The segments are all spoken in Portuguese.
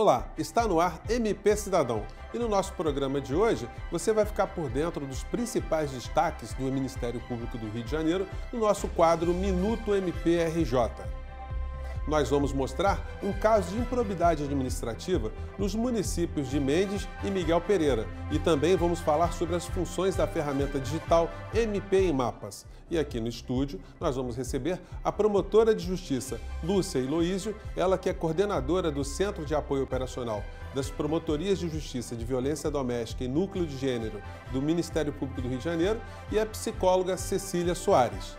Olá, está no ar MP Cidadão e no nosso programa de hoje você vai ficar por dentro dos principais destaques do Ministério Público do Rio de Janeiro no nosso quadro Minuto MP RJ. Nós vamos mostrar um caso de improbidade administrativa nos municípios de Mendes e Miguel Pereira e também vamos falar sobre as funções da ferramenta digital MP em Mapas. E aqui no estúdio nós vamos receber a promotora de justiça Lúcia Eloísio, ela que é coordenadora do Centro de Apoio Operacional das Promotorias de Justiça de Violência Doméstica e Núcleo de Gênero do Ministério Público do Rio de Janeiro, e a psicóloga Cecília Soares.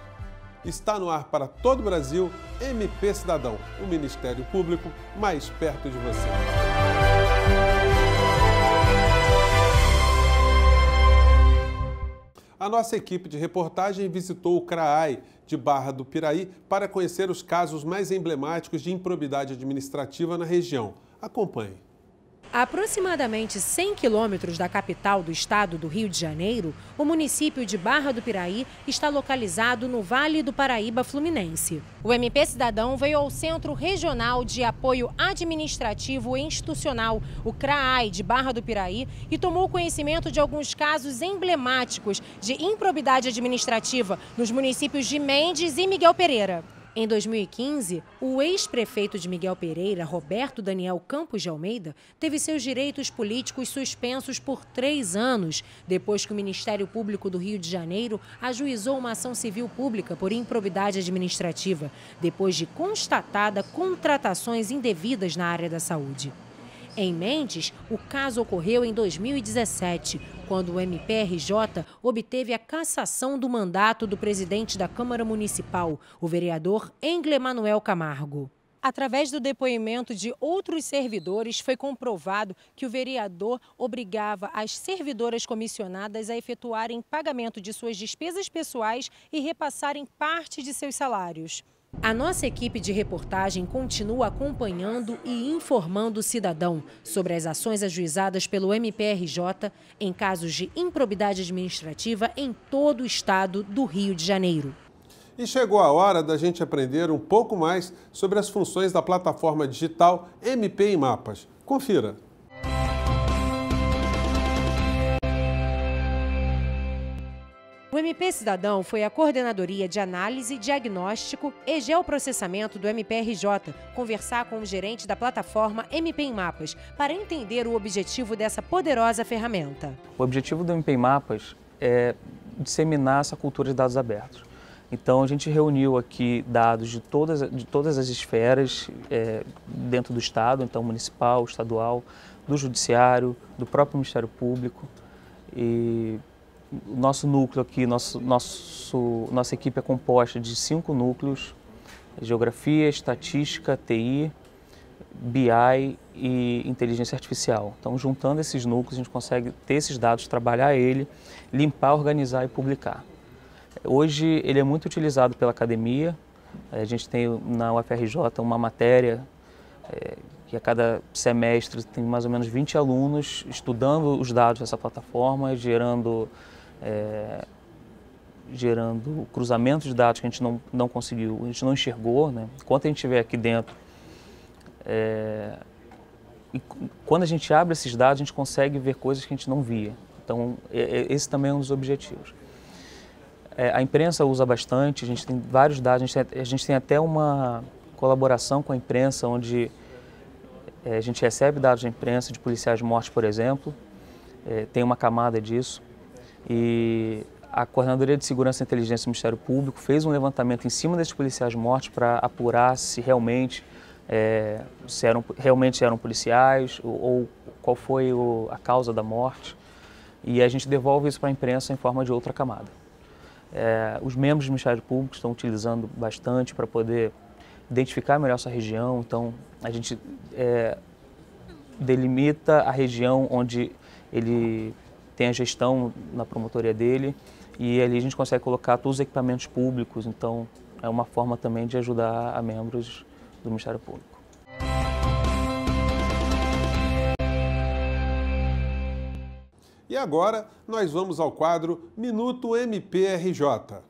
Está no ar para todo o Brasil, MP Cidadão, o Ministério Público mais perto de você. A nossa equipe de reportagem visitou o CRAAI de Barra do Piraí para conhecer os casos mais emblemáticos de improbidade administrativa na região. Acompanhe. A aproximadamente 100 quilômetros da capital do estado do Rio de Janeiro, o município de Barra do Piraí está localizado no Vale do Paraíba Fluminense. O MP Cidadão veio ao Centro Regional de Apoio Administrativo e Institucional, o CRAAI de Barra do Piraí, e tomou conhecimento de alguns casos emblemáticos de improbidade administrativa nos municípios de Mendes e Miguel Pereira. Em 2015, o ex-prefeito de Miguel Pereira, Roberto Daniel Campos de Almeida, teve seus direitos políticos suspensos por 3 anos, depois que o Ministério Público do Rio de Janeiro ajuizou uma ação civil pública por improbidade administrativa, depois de constatada contratações indevidas na área da saúde. Em Mendes, o caso ocorreu em 2017, quando o MPRJ obteve a cassação do mandato do presidente da Câmara Municipal, o vereador Engle Manuel Camargo. Através do depoimento de outros servidores, foi comprovado que o vereador obrigava as servidoras comissionadas a efetuarem pagamento de suas despesas pessoais e repassarem parte de seus salários. A nossa equipe de reportagem continua acompanhando e informando o cidadão sobre as ações ajuizadas pelo MPRJ em casos de improbidade administrativa em todo o estado do Rio de Janeiro. E chegou a hora da gente aprender um pouco mais sobre as funções da plataforma digital MP em Mapas. Confira! O MP Cidadão foi a Coordenadoria de Análise, Diagnóstico e Geoprocessamento do MPRJ conversar com o gerente da plataforma MP em Mapas para entender o objetivo dessa poderosa ferramenta. O objetivo do MP em Mapas é disseminar essa cultura de dados abertos. Então a gente reuniu aqui dados de todas as esferas dentro do Estado, então municipal, estadual, do Judiciário, do próprio Ministério Público. E o nosso núcleo aqui, nossa equipe é composta de 5 núcleos: Geografia, Estatística, TI, BI e Inteligência Artificial. Então, juntando esses núcleos, a gente consegue ter esses dados, trabalhar ele, limpar, organizar e publicar. Hoje, ele é muito utilizado pela academia. A gente tem na UFRJ uma matéria que a cada semestre tem mais ou menos 20 alunos estudando os dados dessa plataforma, gerando cruzamento de dados que a gente não conseguiu, a gente não enxergou, né? Enquanto a gente estiver aqui dentro, e quando a gente abre esses dados, a gente consegue ver coisas que a gente não via. Então, esse também é um dos objetivos. A imprensa usa bastante, a gente tem vários dados, a gente tem até uma colaboração com a imprensa, onde a gente recebe dados da imprensa de policiais mortos, por exemplo, tem uma camada disso. E a Coordenadoria de Segurança e Inteligência do Ministério Público fez um levantamento em cima desses policiais mortos para apurar se realmente eram policiais ou qual foi a causa da morte. E a gente devolve isso para a imprensa em forma de outra camada. Os membros do Ministério Público estão utilizando bastante para poder identificar melhor essa região. Então, a gente delimita a região onde ele tem a gestão na promotoria dele e ali a gente consegue colocar todos os equipamentos públicos. Então, é uma forma também de ajudar a membros do Ministério Público. E agora, nós vamos ao quadro Minuto MPRJ.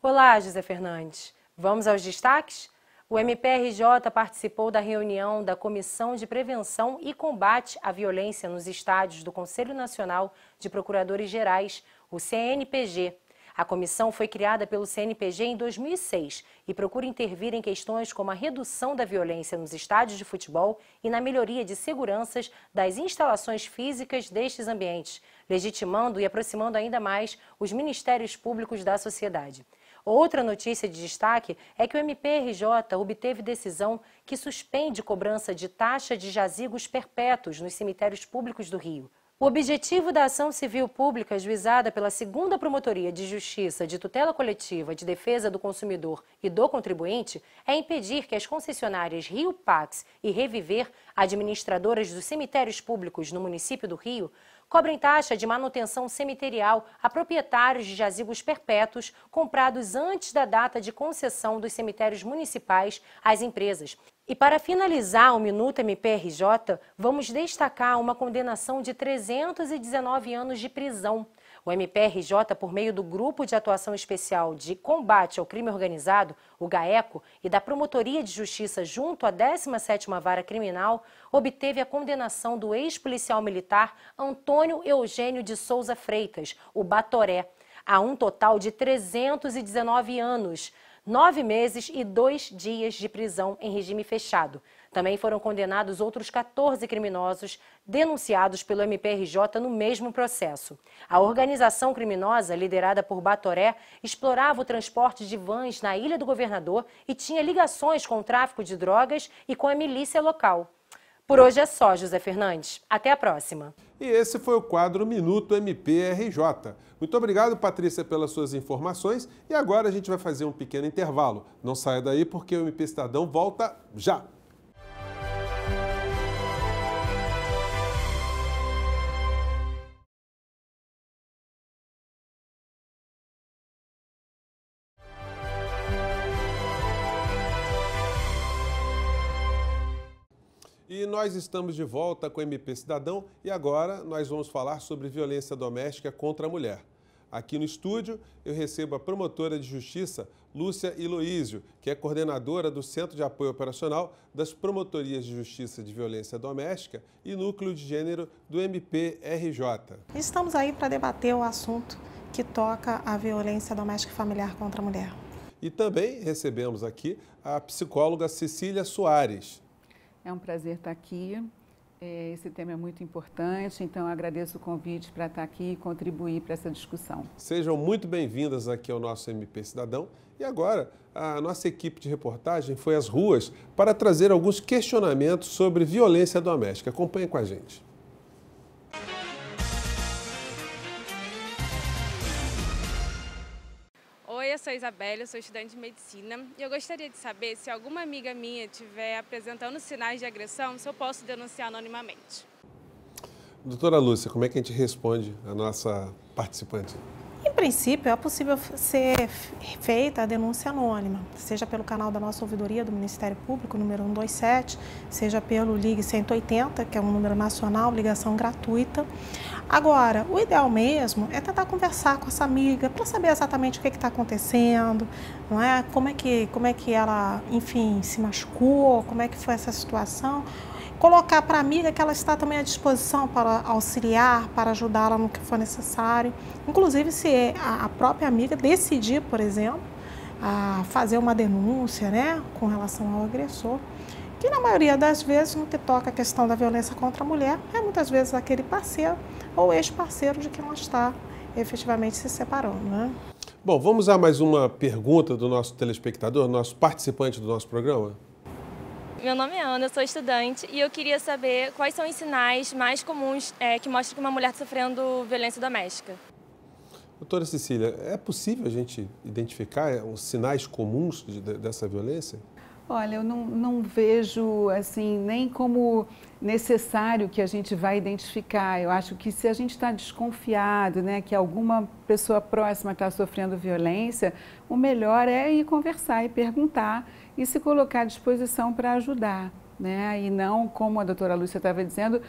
Olá, José Fernandes. Vamos aos destaques? O MPRJ participou da reunião da Comissão de Prevenção e Combate à Violência nos Estádios do Conselho Nacional de Procuradores Gerais, o CNPG. A comissão foi criada pelo CNPG em 2006 e procura intervir em questões como a redução da violência nos estádios de futebol e na melhoria de seguranças das instalações físicas destes ambientes, legitimando e aproximando ainda mais os ministérios públicos da sociedade. Outra notícia de destaque é que o MPRJ obteve decisão que suspende cobrança de taxa de jazigos perpétuos nos cemitérios públicos do Rio. O objetivo da ação civil pública ajuizada pela 2ª Promotoria de Justiça de Tutela Coletiva de Defesa do Consumidor e do Contribuinte é impedir que as concessionárias Rio Pax e Reviver, administradoras dos cemitérios públicos no município do Rio, cobrem taxa de manutenção cemiterial a proprietários de jazigos perpétuos comprados antes da data de concessão dos cemitérios municipais às empresas. E para finalizar o Minuto MPRJ, vamos destacar uma condenação de 319 anos de prisão. O MPRJ, por meio do Grupo de Atuação Especial de Combate ao Crime Organizado, o GAECO, e da Promotoria de Justiça junto à 17ª Vara Criminal, obteve a condenação do ex-policial militar Antônio Eugênio de Souza Freitas, o Batoré, a um total de 319 anos, 9 meses e 2 dias de prisão em regime fechado. Também foram condenados outros 14 criminosos denunciados pelo MPRJ no mesmo processo. A organização criminosa, liderada por Batoré, explorava o transporte de vans na Ilha do Governador e tinha ligações com o tráfico de drogas e com a milícia local. Por hoje é só, José Fernandes. Até a próxima. E esse foi o quadro Minuto MPRJ. Muito obrigado, Patrícia, pelas suas informações. E agora a gente vai fazer um pequeno intervalo. Não saia daí porque o MP Cidadão volta já. E nós estamos de volta com o MP Cidadão e agora nós vamos falar sobre violência doméstica contra a mulher. Aqui no estúdio eu recebo a promotora de justiça Lúcia Iloísio, que é coordenadora do Centro de Apoio Operacional das Promotorias de Justiça de Violência Doméstica e Núcleo de Gênero do MPRJ. Estamos aí para debater o assunto que toca a violência doméstica e familiar contra a mulher. E também recebemos aqui a psicóloga Cecília Soares. É um prazer estar aqui, esse tema é muito importante, então agradeço o convite para estar aqui e contribuir para essa discussão. Sejam muito bem-vindas aqui ao nosso MP Cidadão. E agora, a nossa equipe de reportagem foi às ruas para trazer alguns questionamentos sobre violência doméstica. Acompanhe com a gente. Oi, eu sou Isabela, eu sou estudante de medicina e eu gostaria de saber se alguma amiga minha estiver apresentando sinais de agressão, se eu posso denunciar anonimamente. Doutora Lúcia, como é que a gente responde a nossa participante? Em princípio, é possível ser feita a denúncia anônima, seja pelo canal da nossa ouvidoria do Ministério Público, número 127, seja pelo Ligue 180, que é um número nacional, ligação gratuita. Agora, o ideal mesmo é tentar conversar com essa amiga para saber exatamente o que está acontecendo, não é? Como é que ela, enfim, se machucou, como é que foi essa situação. Colocar para a amiga que ela está também à disposição para auxiliar, para ajudá-la no que for necessário. Inclusive, se a própria amiga decidir, por exemplo, a fazer uma denúncia, né, com relação ao agressor, que na maioria das vezes, no que toca a questão da violência contra a mulher, é muitas vezes aquele parceiro ou ex-parceiro de quem ela está efetivamente se separando, né? Bom, vamos a mais uma pergunta do nosso telespectador, nosso participante do nosso programa. Meu nome é Ana, eu sou estudante e eu queria saber quais são os sinais mais comuns que mostram que uma mulher está sofrendo violência doméstica. Doutora Cecília, é possível a gente identificar os sinais comuns dessa violência? Olha, eu não vejo assim nem como necessário que a gente vá identificar. Eu acho que se a gente está desconfiado, né, que alguma pessoa próxima está sofrendo violência, o melhor é ir conversar e perguntar e se colocar à disposição para ajudar. né? E não, como a doutora Lúcia estava dizendo,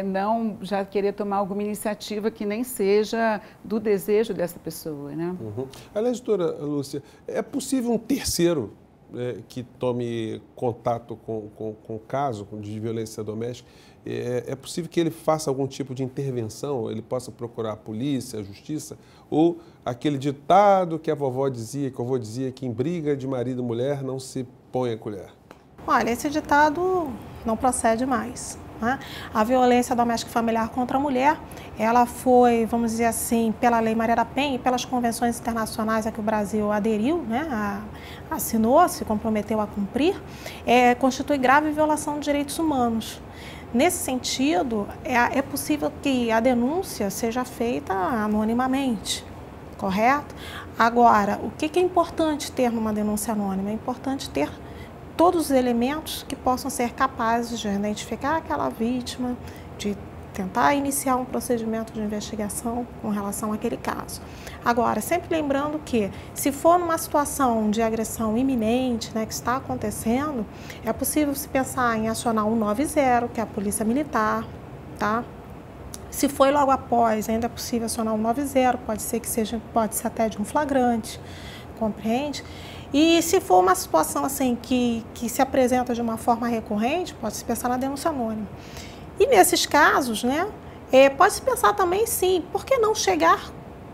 não já querer tomar alguma iniciativa que nem seja do desejo dessa pessoa, né? Aliás, doutora Lúcia, é possível um terceiro que tome contato com o caso de violência doméstica? É possível que ele faça algum tipo de intervenção, ele possa procurar a polícia, a justiça, ou aquele ditado que a vovó dizia, que o avô dizia, que em briga de marido e mulher não se põe a colher? Olha, esse ditado não procede mais, né? A violência doméstica e familiar contra a mulher, ela foi, vamos dizer assim, pela Lei Maria da Penha e pelas convenções internacionais a que o Brasil aderiu, né? Assinou, se comprometeu a cumprir, constitui grave violação de direitos humanos. Nesse sentido, é possível que a denúncia seja feita anonimamente, correto? Agora, o que é importante ter numa denúncia anônima? É importante ter todos os elementos que possam ser capazes de identificar aquela vítima, de tentar iniciar um procedimento de investigação com relação àquele caso. Agora, sempre lembrando que, se for numa situação de agressão iminente, né, que está acontecendo, é possível se pensar em acionar 190, que é a Polícia Militar, tá? Se foi logo após, ainda é possível acionar 190, pode ser até de um flagrante, compreende? E se for uma situação assim que se apresenta de uma forma recorrente, pode-se pensar na denúncia anônima. E nesses casos, né, pode-se pensar também, sim, por que não chegar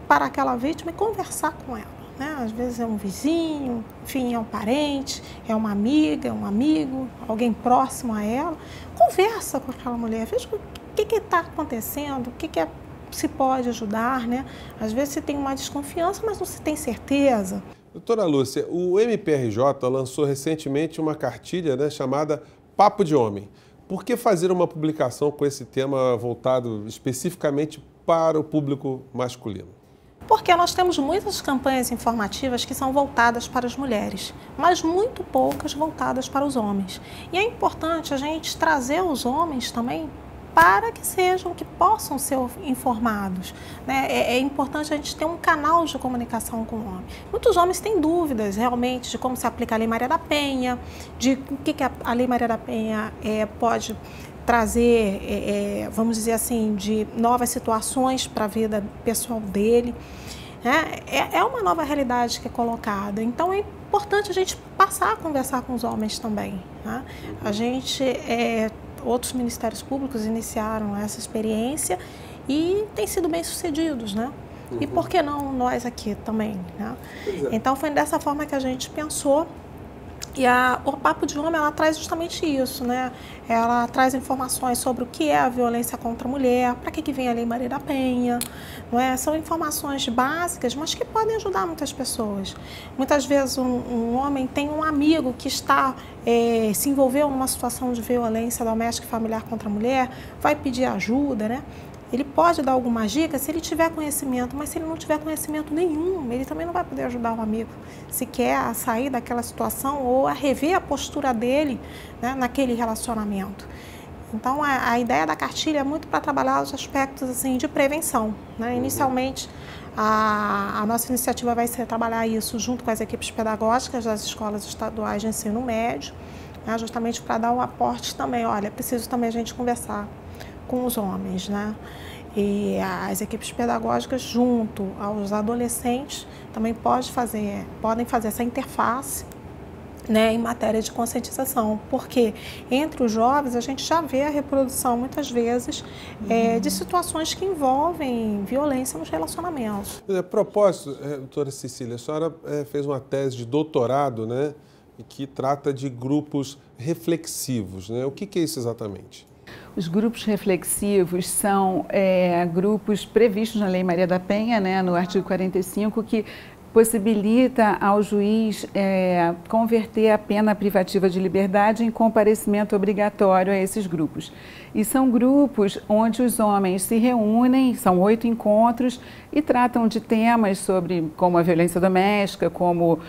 para aquela vítima e conversar com ela, né? Às vezes é um vizinho, enfim, é um parente, é uma amiga, um amigo, alguém próximo a ela. Conversa com aquela mulher, veja o que está acontecendo, o que se pode ajudar, né? Às vezes se tem uma desconfiança, mas não se tem certeza. Doutora Lúcia, o MPRJ lançou recentemente uma cartilha, né, chamada Papo de Homem. Por que fazer uma publicação com esse tema voltado especificamente para o público masculino? Porque nós temos muitas campanhas informativas que são voltadas para as mulheres, mas muito poucas voltadas para os homens. E é importante a gente trazer os homens também para que possam ser informados, né? É importante a gente ter um canal de comunicação com o homem. Muitos homens têm dúvidas realmente de como se aplica a Lei Maria da Penha, de o que a Lei Maria da Penha pode trazer, vamos dizer assim, de novas situações para a vida pessoal dele. É uma nova realidade que é colocada, então é importante a gente passar a conversar com os homens também, né? A gente, outros ministérios públicos iniciaram essa experiência e têm sido bem-sucedidos, né? E por que não nós aqui também, né? Então foi dessa forma que a gente pensou. E o Papo de Homem, ela traz justamente isso, né? Ela traz informações sobre o que é a violência contra a mulher, para que vem a Lei Maria da Penha, não é? São informações básicas, mas que podem ajudar muitas pessoas. Muitas vezes um homem tem um amigo que se envolveu numa situação de violência doméstica e familiar contra a mulher, vai pedir ajuda, né? Ele pode dar algumas dicas se ele tiver conhecimento, mas se ele não tiver conhecimento nenhum, ele também não vai poder ajudar o amigo se quer a sair daquela situação ou a rever a postura dele, né, naquele relacionamento. Então, a ideia da cartilha é muito para trabalhar os aspectos assim, de prevenção, né? Inicialmente, a nossa iniciativa vai ser trabalhar isso junto com as equipes pedagógicas das escolas estaduais de ensino médio, né, justamente para dar um aporte também. Olha, é preciso também a gente conversar com os homens, né? E as equipes pedagógicas, junto aos adolescentes, também podem fazer essa interface, né, em matéria de conscientização, porque entre os jovens a gente já vê a reprodução, muitas vezes, de situações que envolvem violência nos relacionamentos. A propósito, doutora Cecília, a senhora fez uma tese de doutorado, né, que trata de grupos reflexivos, né? O que é isso exatamente? Os grupos reflexivos são grupos previstos na Lei Maria da Penha, né, no artigo 45, que possibilita ao juiz converter a pena privativa de liberdade em comparecimento obrigatório a esses grupos. E são grupos onde os homens se reúnem, são 8 encontros, e tratam de temas como a violência doméstica, como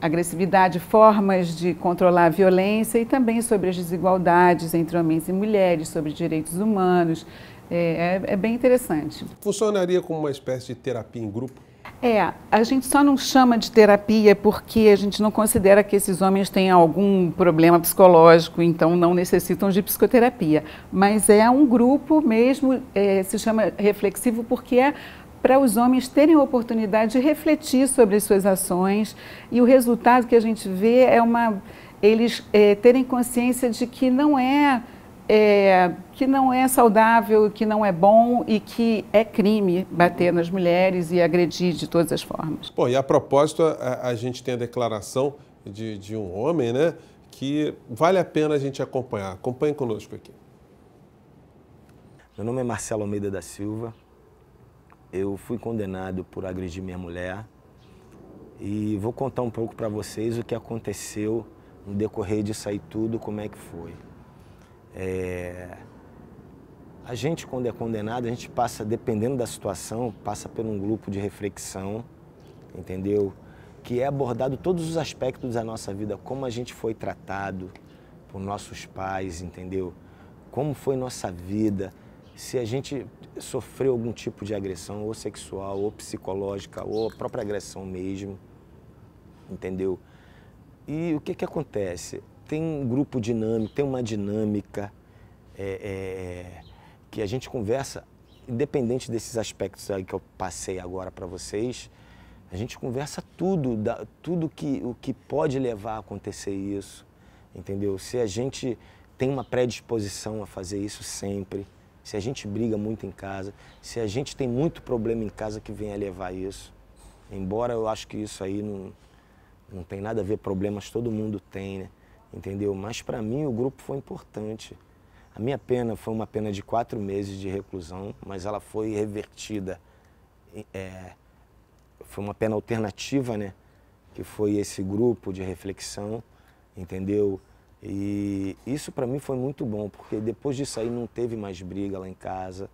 agressividade, formas de controlar a violência e também sobre as desigualdades entre homens e mulheres, sobre direitos humanos. É bem interessante. Funcionaria como uma espécie de terapia em grupo? A gente só não chama de terapia porque a gente não considera que esses homens têm algum problema psicológico, então não necessitam de psicoterapia. Mas é um grupo mesmo, se chama reflexivo porque é para os homens terem a oportunidade de refletir sobre as suas ações, e o resultado que a gente vê é eles terem consciência de que não é saudável, que não é bom e que é crime bater nas mulheres e agredir de todas as formas. Bom, e a propósito, a gente tem a declaração de um homem, né, que vale a pena a gente acompanhar. Acompanhe conosco aqui. Meu nome é Marcelo Almeida da Silva. Eu fui condenado por agredir minha mulher e vou contar um pouco para vocês o que aconteceu no decorrer disso aí tudo, como é que foi. A gente, quando é condenado, a gente passa, dependendo da situação, passa por um grupo de reflexão, entendeu? Que é abordado todos os aspectos da nossa vida, como a gente foi tratado por nossos pais, entendeu? Como foi nossa vida, se a gente sofreu algum tipo de agressão, ou sexual, ou psicológica, ou a própria agressão mesmo, entendeu? E o que acontece? Tem um grupo dinâmico, tem uma dinâmica que a gente conversa, independente desses aspectos aí que eu passei agora para vocês, a gente conversa tudo o que pode levar a acontecer isso, entendeu? Se a gente tem uma predisposição a fazer isso sempre, se a gente briga muito em casa, se a gente tem muito problema em casa que vem a levar isso. Embora eu acho que isso aí não tem nada a ver, problemas todo mundo tem, né? Entendeu? Mas para mim o grupo foi importante. A minha pena foi uma pena de 4 meses de reclusão, mas ela foi revertida. Foi uma pena alternativa, né? Que foi esse grupo de reflexão, entendeu? E isso para mim foi muito bom, porque depois disso aí não teve mais briga lá em casa,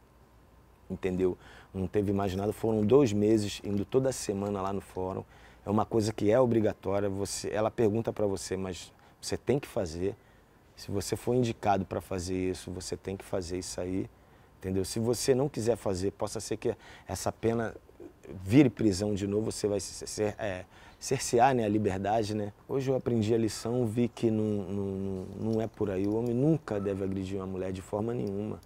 entendeu? Não teve mais nada, foram 2 meses indo toda semana lá no fórum. É uma coisa que é obrigatória, ela pergunta para você, mas você tem que fazer. Se você for indicado para fazer isso, você tem que fazer isso aí, entendeu? Se você não quiser fazer, possa ser que essa pena vire prisão de novo, você vai cercear, né, a liberdade, né? Hoje eu aprendi a lição, vi que não é por aí. O homem nunca deve agredir uma mulher de forma nenhuma.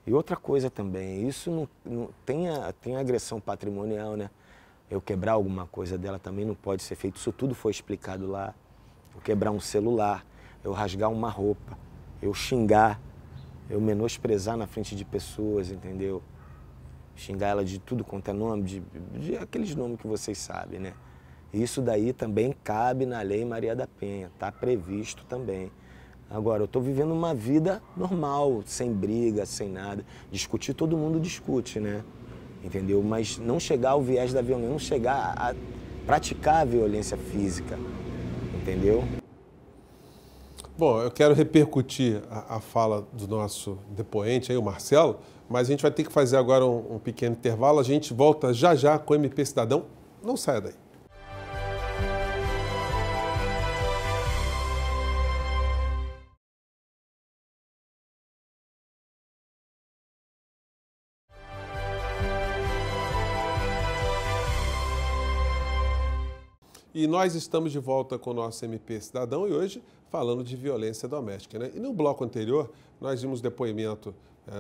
E outra coisa também, isso não tem agressão patrimonial, né? Eu quebrar alguma coisa dela também não pode ser feito. Isso tudo foi explicado lá. Eu quebrar um celular, eu rasgar uma roupa, eu xingar, eu menosprezar na frente de pessoas, entendeu? Xingar ela de tudo quanto é nome, de aqueles nomes que vocês sabem, né? Isso daí também cabe na Lei Maria da Penha, está previsto também. Agora, eu estou vivendo uma vida normal, sem briga, sem nada. Discutir, todo mundo discute, né? Entendeu? Mas não chegar ao viés da violência, não chegar a praticar a violência física, entendeu? Bom, eu quero repercutir a fala do nosso depoente aí, o Marcelo, mas a gente vai ter que fazer agora um pequeno intervalo. A gente volta já já com o MP Cidadão. Não saia daí. E nós estamos de volta com o nosso MP Cidadão e hoje falando de violência doméstica, né? E no bloco anterior nós vimos depoimento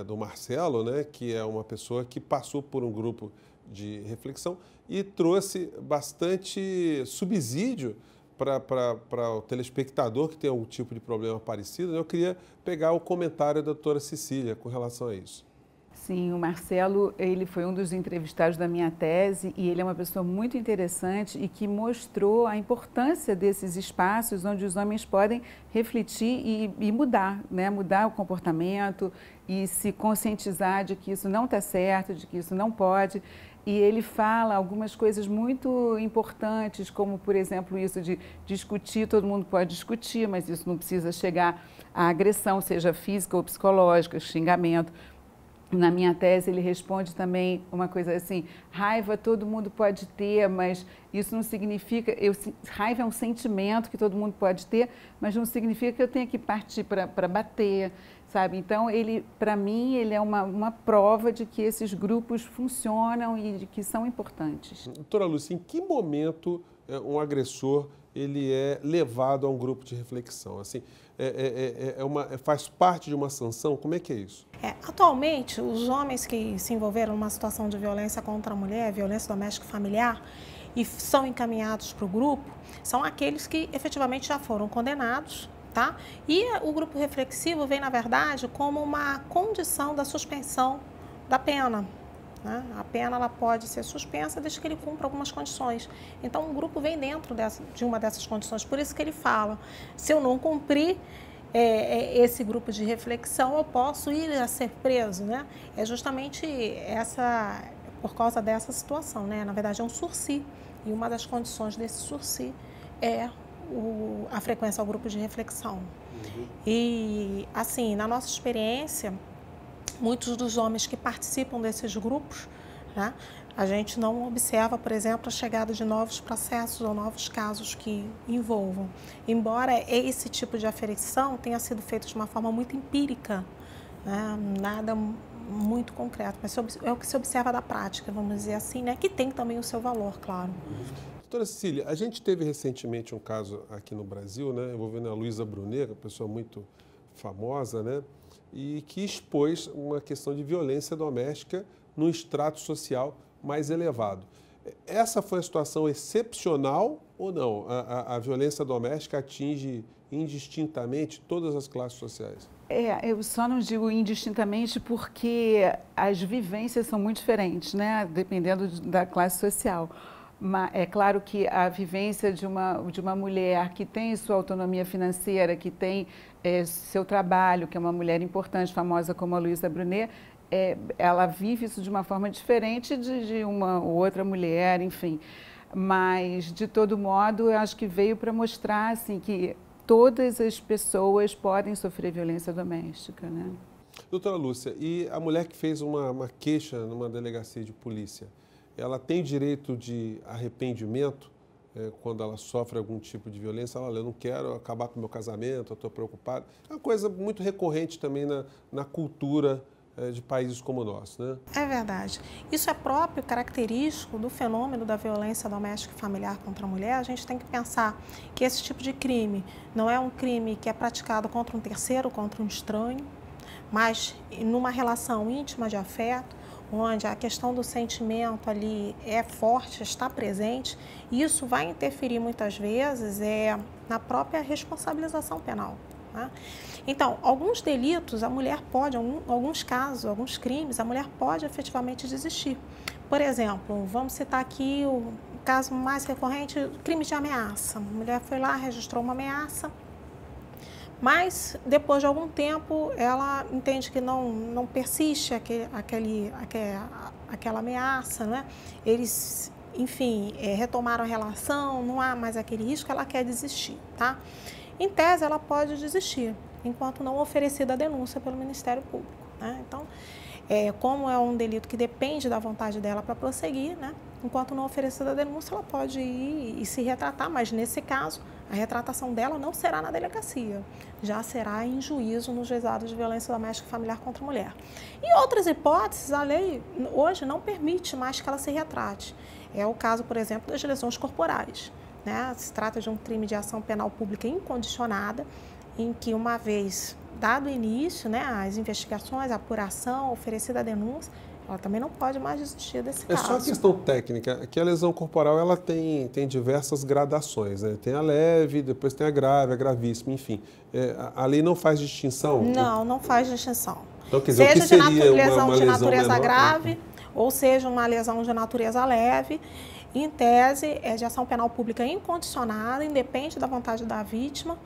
do Marcelo, né, que é uma pessoa que passou por um grupo de reflexão e trouxe bastante subsídio para o telespectador que tem algum tipo de problema parecido. Eu queria pegar o comentário da doutora Cecília com relação a isso. Sim, o Marcelo, ele foi um dos entrevistados da minha tese e ele é uma pessoa muito interessante e que mostrou a importância desses espaços onde os homens podem refletir e mudar, né? Mudar o comportamento e se conscientizar de que isso não está certo, de que isso não pode. E ele fala algumas coisas muito importantes, como, por exemplo, isso de discutir, todo mundo pode discutir, mas isso não precisa chegar à agressão, seja física ou psicológica, xingamento. Na minha tese, ele responde também uma coisa assim: raiva todo mundo pode ter, mas isso não significa... raiva é um sentimento que todo mundo pode ter, mas não significa que eu tenha que partir para bater, sabe? Então, para mim, ele é uma prova de que esses grupos funcionam e de que são importantes. Doutora Lúcia, em que momento um agressor ele é levado a um grupo de reflexão? Assim, faz parte de uma sanção? Como é que é isso? Atualmente, os homens que se envolveram numa situação de violência contra a mulher, violência doméstica e familiar, e são encaminhados para o grupo, são aqueles que efetivamente já foram condenados, tá? E o grupo reflexivo vem, na verdade, como uma condição da suspensão da pena. Né? A pena ela pode ser suspensa desde que ele cumpra algumas condições. Então, o grupo vem dentro de uma dessas condições. Por isso que ele fala, se eu não cumprir esse grupo de reflexão, eu posso ir a ser preso. Né? É justamente por causa dessa situação. Né? Na verdade, é um sursi. E uma das condições desse sursi é a frequência ao grupo de reflexão. E, assim, na nossa experiência, muitos dos homens que participam desses grupos, né, a gente não observa, por exemplo, a chegada de novos processos ou novos casos que envolvam. Embora esse tipo de aferição tenha sido feito de uma forma muito empírica, né, nada muito concreto, mas é o que se observa da prática, vamos dizer assim, né, que tem também o seu valor, claro. Doutora Cecília, a gente teve recentemente um caso aqui no Brasil, né, envolvendo a Luísa Brunet, uma pessoa muito famosa, né, e que expôs uma questão de violência doméstica num extrato social mais elevado. Essa foi a situação excepcional ou não? A violência doméstica atinge indistintamente todas as classes sociais? Eu só não digo indistintamente porque as vivências são muito diferentes, né? Dependendo da classe social. Mas é claro que a vivência de uma mulher que tem sua autonomia financeira, que tem seu trabalho, que é uma mulher importante, famosa como a Luísa Brunet, ela vive isso de uma forma diferente de uma outra mulher, enfim. Mas, de todo modo, eu acho que veio para mostrar assim, que todas as pessoas podem sofrer violência doméstica, né? Doutora Lúcia, e a mulher que fez uma queixa numa delegacia de polícia, ela tem direito de arrependimento quando ela sofre algum tipo de violência? Ela, olha, eu não quero acabar com o meu casamento, eu estou preocupada. É uma coisa muito recorrente também na cultura de países como o nosso, né? É verdade. Isso é próprio, característico do fenômeno da violência doméstica e familiar contra a mulher. A gente tem que pensar que esse tipo de crime não é um crime que é praticado contra um terceiro, contra um estranho, mas numa relação íntima de afeto, onde a questão do sentimento ali é forte, está presente, e isso vai interferir muitas vezes na própria responsabilização penal. Né? Então, alguns delitos, a mulher pode, alguns casos, alguns crimes, a mulher pode efetivamente desistir. Por exemplo, vamos citar aqui o caso mais recorrente, crime de ameaça. A mulher foi lá, registrou uma ameaça, mas depois de algum tempo ela entende que não persiste aquela ameaça, né? Eles, enfim, retomaram a relação, não há mais aquele risco, ela quer desistir, tá? Em tese, ela pode desistir, enquanto não oferecida a denúncia pelo Ministério Público, né? Então, como é um delito que depende da vontade dela para prosseguir, né? Enquanto não oferecida a denúncia, ela pode ir e se retratar, mas nesse caso, a retratação dela não será na delegacia, já será em juízo no juizado de violência doméstica e familiar contra a mulher. Em outras hipóteses, a lei hoje não permite mais que ela se retrate. É o caso, por exemplo, das lesões corporais, né? Se trata de um crime de ação penal pública incondicionada, em que, uma vez dado o início, né, as investigações, a apuração, oferecida a denúncia, ela também não pode mais desistir desse caso. É só questão técnica, que a lesão corporal ela tem diversas gradações, né? Tem a leve, depois tem a grave, a gravíssima, enfim. A lei não faz distinção? Não faz distinção. Então, quer dizer, o que seria lesão de natureza menor, grave, ou seja, uma lesão de natureza leve, em tese, é de ação penal pública incondicionada, independe da vontade da vítima.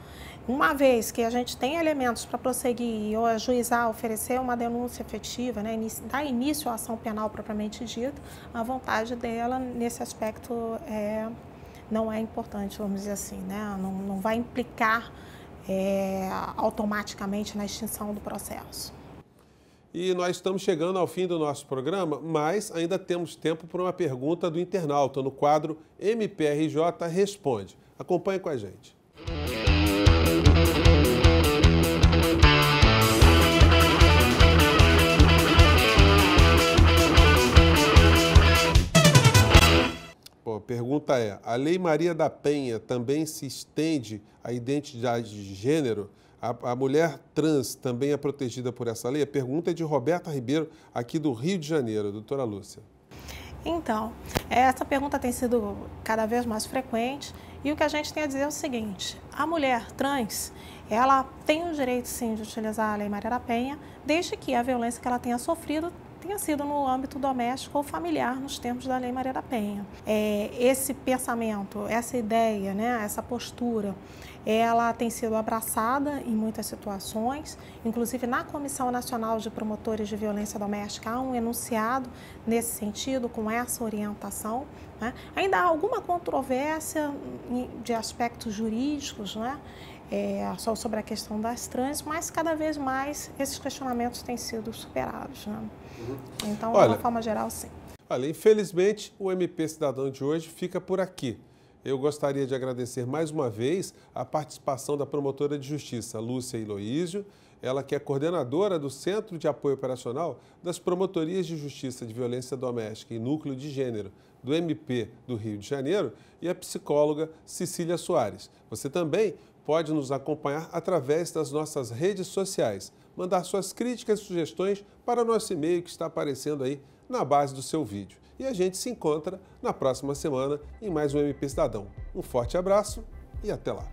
Uma vez que a gente tem elementos para prosseguir ou ajuizar, oferecer uma denúncia efetiva, né, dar início à ação penal propriamente dita, a vontade dela, nesse aspecto, não é importante, vamos dizer assim, né? Não vai implicar automaticamente na extinção do processo. E nós estamos chegando ao fim do nosso programa, mas ainda temos tempo para uma pergunta do internauta no quadro MPRJ Responde. Acompanhe com a gente. Bom, a pergunta é: a Lei Maria da Penha também se estende à identidade de gênero? A mulher trans também é protegida por essa lei? A pergunta é de Roberta Ribeiro, aqui do Rio de Janeiro. Doutora Lúcia. Então, essa pergunta tem sido cada vez mais frequente e o que a gente tem a dizer é o seguinte: a mulher trans, ela tem o direito sim de utilizar a Lei Maria da Penha, desde que a violência que ela tenha sofrido tenha sido no âmbito doméstico ou familiar, nos termos da Lei Maria da Penha. Esse pensamento, essa ideia, né, essa postura, ela tem sido abraçada em muitas situações, inclusive na Comissão Nacional de Promotores de Violência Doméstica há um enunciado nesse sentido, com essa orientação, né? Ainda há alguma controvérsia de aspectos jurídicos, né? Só sobre a questão das trans, mas cada vez mais esses questionamentos têm sido superados, né? Então, de uma forma geral, sim. Olha, infelizmente, o MP Cidadão de hoje fica por aqui. Eu gostaria de agradecer mais uma vez a participação da promotora de justiça, Lúcia Iloísio, ela que é coordenadora do Centro de Apoio Operacional das Promotorias de Justiça de Violência Doméstica e Núcleo de Gênero do MP do Rio de Janeiro, e a psicóloga Cecília Soares. Você também pode nos acompanhar através das nossas redes sociais, mandar suas críticas e sugestões para o nosso e-mail que está aparecendo aí na base do seu vídeo. E a gente se encontra na próxima semana em mais um MP Cidadão. Um forte abraço e até lá!